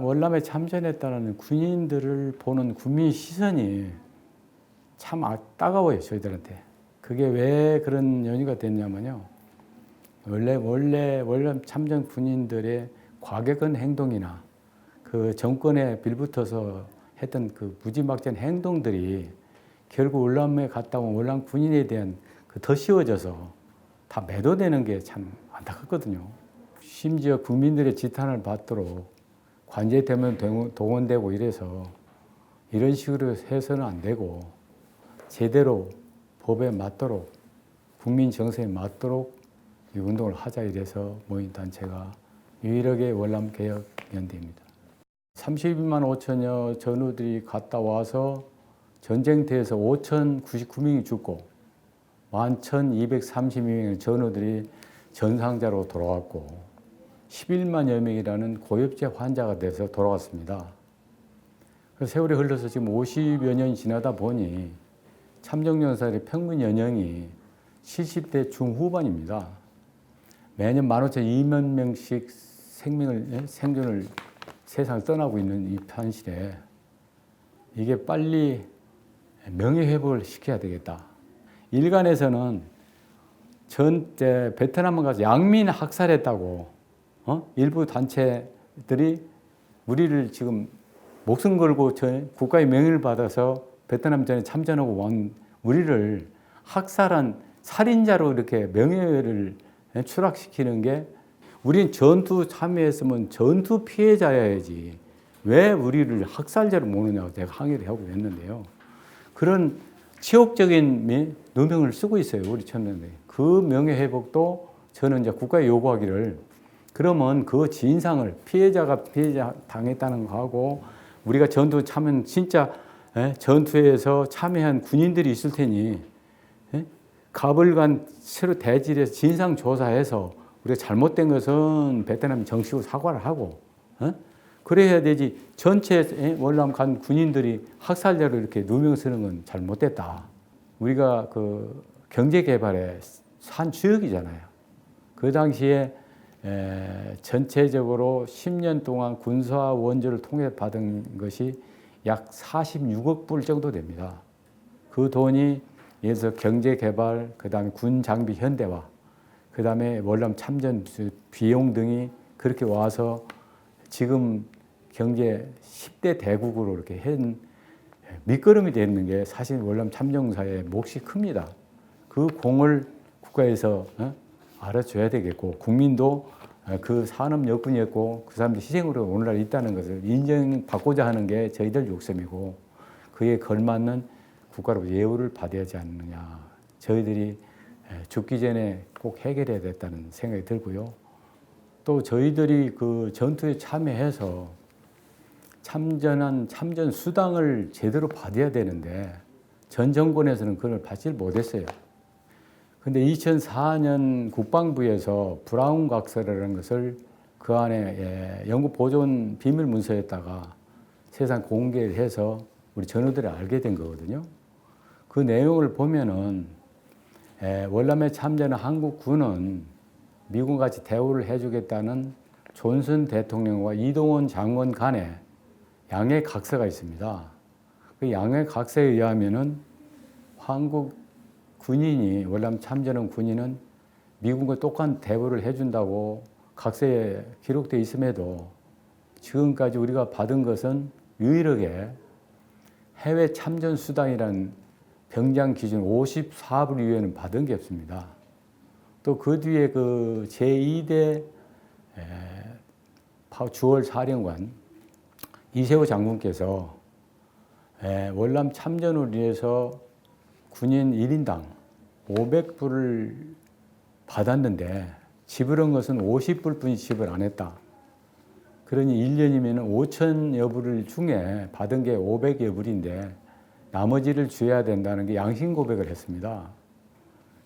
월남에 참전했다는 군인들을 보는 국민 시선이 참 따가워요, 저희들한테. 그게 왜 그런 연유가 됐냐면요. 원래 월남 참전 군인들의 과격한 행동이나 그 정권에 빌붙어서 했던 그 무지막지한 행동들이 결국 월남에 갔다 온 월남 군인에 대한 그 더 씌워져서 다 매도되는 게 참 안타깝거든요. 심지어 국민들의 지탄을 받도록 관제되면 동원되고 이래서 이런 식으로 해서는 안 되고 제대로 법에 맞도록 국민 정서에 맞도록 이 운동을 하자 이래서 모인 단체가 유일하게 월남개혁연대입니다. 32만 5천여 전우들이 갔다 와서 전쟁터에서 5,099명이 죽고 11,232명의 전우들이 전상자로 돌아왔고 11만여 명이라는 고엽제 환자가 돼서 돌아왔습니다. 그래서 세월이 흘러서 지금 50여 년이 지나다 보니 참정연사들의 평균 연령이 70대 중후반입니다. 매년 15,000만 명씩 생존을 세상을 떠나고 있는 이 현실에 이게 빨리 명예회복을 시켜야 되겠다. 일간에서는 베트남에 가서 양민 학살했다고 일부 단체들이 우리를 지금 목숨 걸고 국가의 명예를 받아서 베트남 전에 참전하고 온 우리를 학살한 살인자로 이렇게 명예를 추락시키는 게 우린 전투 참여했으면 전투 피해자여야지 왜 우리를 학살자로 모느냐고 제가 항의를 하고 했는데요. 그런 치욕적인 누명을 쓰고 있어요. 우리 청년들이. 그 명예회복도 저는 이제 국가에 요구하기를 그러면 그 진상을 피해자 당했다는 거하고 우리가 전투 참여한 진짜 전투에서 참여한 군인들이 있을 테니 가불간 새로 대질해서 진상 조사해서 우리가 잘못된 것은 베트남이 정식으로 사과를 하고 그래야 되지 전체 월남 간 군인들이 학살자로 이렇게 누명 쓰는 건 잘못됐다. 우리가 그 경제개발의 산 주역이잖아요. 그 당시에 전체적으로 10년 동안 군사 원조를 통해 받은 것이 약 46억 불 정도 됩니다. 그 돈이 예를 들어서 경제개발, 그 다음에 군 장비 현대화, 그 다음에 월남 참전 비용 등이 그렇게 와서 지금 경제 10대 대국으로 이렇게 한 밑거름이 되는 게 사실 월남 참전사의 몫이 큽니다. 그 공을 국가에서 알아줘야 되겠고 국민도 그 산업 여건이었고 그 사람들 희생으로 오늘날 있다는 것을 인정받고자 하는 게 저희들 욕심이고 그에 걸맞는 국가로 예우를 받아야 하지 않느냐. 저희들이 죽기 전에 꼭 해결해야 됐다는 생각이 들고요. 또 저희들이 그 전투에 참여해서 참전 수당을 제대로 받아야 되는데 전 정권에서는 그걸 받지 못했어요. 근데 2004년 국방부에서 브라운 각서라는 것을 그 안에 영국 보존 비밀 문서에다가 세상 공개를 해서 우리 전우들이 알게 된 거거든요. 그 내용을 보면은 월남에 참전한 한국군은 미국과 같이 대우를 해주겠다는 존슨 대통령과 이동원 장관 간에 양해 각서가 있습니다. 그 양해 각서에 의하면은 한국 군인이 월남 참전한 군인은 미국과 똑같은 대우를 해준다고 각서에 기록되어 있음에도 지금까지 우리가 받은 것은 유일하게 해외 참전 수당이라는 병장 기준 54불 이외에는 받은 게 없습니다. 또 그 뒤에 그 제2대 주월 사령관 이세호 장군께서 월남 참전을 위해서 군인 1인당 500불을 받았는데 지불한 것은 50불 뿐이 지불 안 했다. 그러니 1년이면 5천여 불 중에 받은 게 500여 불인데 나머지를 줘야 된다는 게 양심 고백을 했습니다.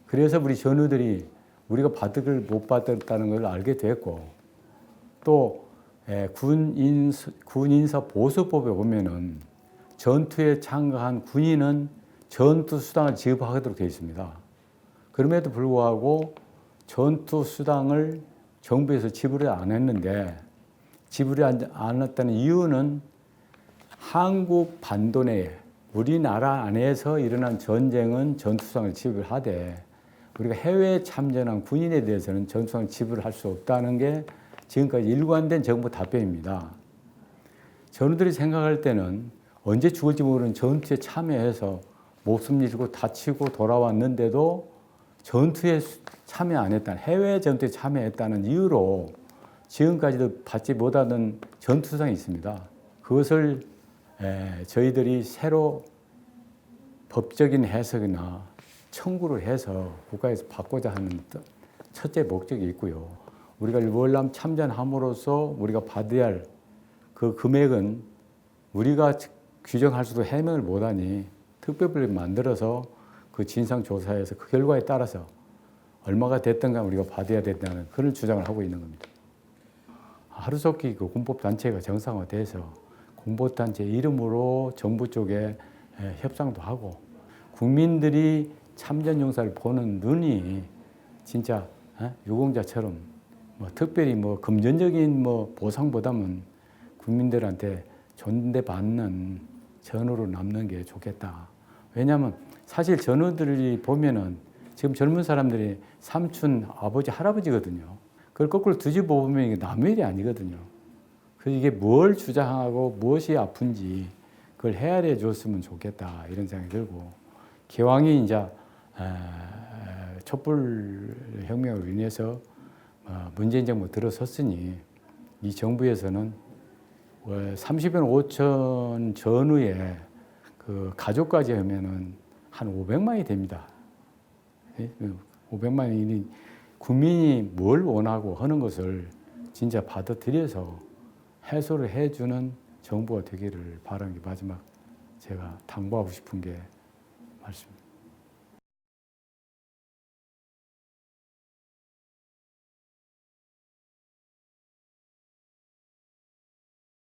그래서 우리 전우들이 우리가 받을 못 받았다는 걸 알게 됐고 또 군인사 보수법에 보면은 전투에 참가한 군인은 전투 수당을 지급하도록 되어 있습니다. 그럼에도 불구하고 전투 수당을 정부에서 지불을 안 했는데 지불하지 않았다는 이유는 한국 반도 내에 우리나라 안에서 일어난 전쟁은 전투상을 지불하되 우리가 해외에 참전한 군인에 대해서는 전투상을 지불할 수 없다는 게 지금까지 일관된 정부 답변입니다. 전우들이 생각할 때는 언제 죽을지 모르는 전투에 참여해서 목숨 잃고 다치고 돌아왔는데도 전투에 참여 안 했다는, 해외 전투에 참여했다는 이유로 지금까지도 받지 못하던 전투상이 있습니다. 그것을 저희들이 새로 법적인 해석이나 청구를 해서 국가에서 받고자 하는 첫째 목적이 있고요. 우리가 월남 참전함으로써 우리가 받아야 할 그 금액은 우리가 규정할 수도 해명을 못하니 특별법을 만들어서 그 진상조사에서 그 결과에 따라서 얼마가 됐든가 우리가 받아야 된다는 그런 주장을 하고 있는 겁니다. 하루속히 그 군법단체가 정상화돼서 군법단체 이름으로 정부 쪽에 협상도 하고 국민들이 참전용사를 보는 눈이 진짜 유공자처럼 특별히 금전적인 보상보다는 국민들한테 존대받는 전우로 남는 게 좋겠다. 왜냐하면 사실 전우들이 보면은 지금 젊은 사람들이 삼촌, 아버지, 할아버지거든요. 그걸 거꾸로 뒤집어 보면 이게 남의 일이 아니거든요. 그래서 이게 뭘 주장하고 무엇이 아픈지 그걸 헤아려 줬으면 좋겠다 이런 생각이 들고 기왕이 이제 촛불혁명으로 인해서 문재인 정부 들어섰으니 이 정부에서는 30년 5천 전후에 그 가족까지 하면은 한 500만이 됩니다. 500만이 국민이 뭘 원하고 하는 것을 진짜 받아들여서 해소를 해주는 정부가 되기를 바라는 게 마지막 제가 당부하고 싶은 게 말씀입니다.